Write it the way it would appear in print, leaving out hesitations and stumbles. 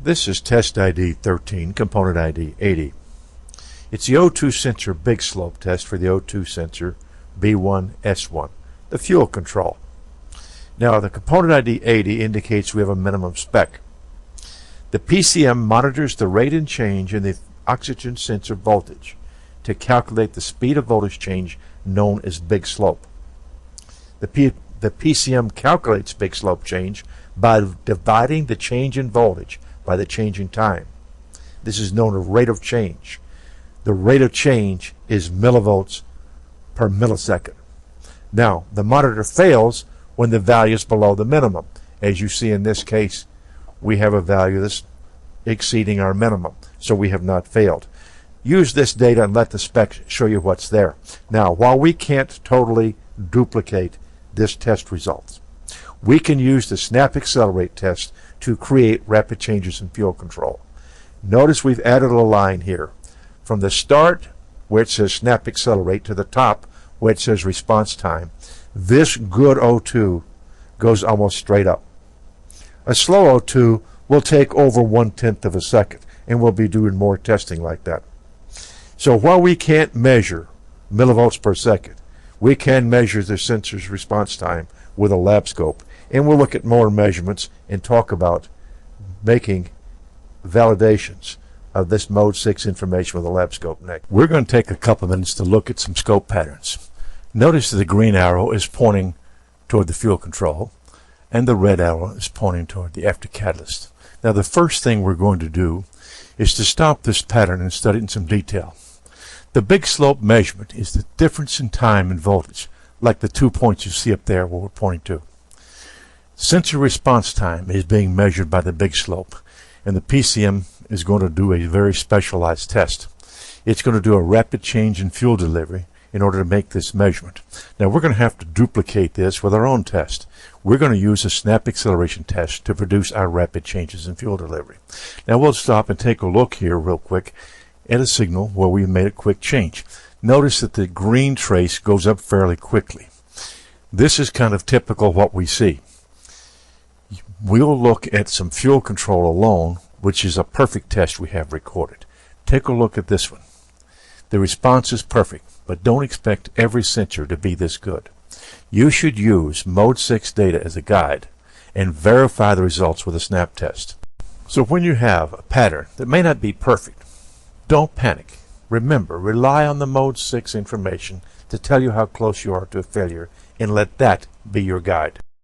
This is test ID 13, component ID 80. It's the O2 sensor big slope test for the O2 sensor B1S1, the fuel control. Now the component ID 80 indicates we have a minimum spec. The PCM monitors the rate and change in the oxygen sensor voltage to calculate the speed of voltage change known as big slope. The PCM calculates big slope change by dividing the change in voltage by the change in time. This is known as rate of change. The rate of change is millivolts per millisecond. Now, the monitor fails when the value is below the minimum. As you see in this case, we have a value that's exceeding our minimum, so we have not failed. Use this data and let the spec show you what's there. Now, while we can't totally duplicate this test results, we can use the snap accelerate test to create rapid changes in fuel control. Notice we've added a line here from the start where it says snap accelerate to the top where it says response time. This good O2 goes almost straight up. A slow O2 will take over 1/10 of a second, and we'll be doing more testing like that. So while we can't measure millivolts per second, we can measure the sensor's response time with a lab scope, and we'll look at more measurements and talk about making validations of this mode 6 information with a lab scope next. We're going to take a couple minutes to look at some scope patterns. Notice that the green arrow is pointing toward the fuel control and the red arrow is pointing toward the after catalyst. Now the first thing we're going to do is to stop this pattern and study it in some detail. The big slope measurement is the difference in time and voltage, like the 2 points you see up there where we're pointing to. Sensor response time is being measured by the big slope, and the PCM is going to do a very specialized test. It's going to do a rapid change in fuel delivery in order to make this measurement. Now we're going to have to duplicate this with our own test. We're going to use a snap acceleration test to produce our rapid changes in fuel delivery. Now we'll stop and take a look here real quick at a signal where we made a quick change. Notice that the green trace goes up fairly quickly. This is kind of typical what we see. We'll look at some fuel control alone, which is a perfect test we have recorded. Take a look at this one. The response is perfect, but don't expect every sensor to be this good. You should use mode 6 data as a guide and verify the results with a snap test. So when you have a pattern that may not be perfect, don't panic. Remember, rely on the mode 6 information to tell you how close you are to a failure, and let that be your guide.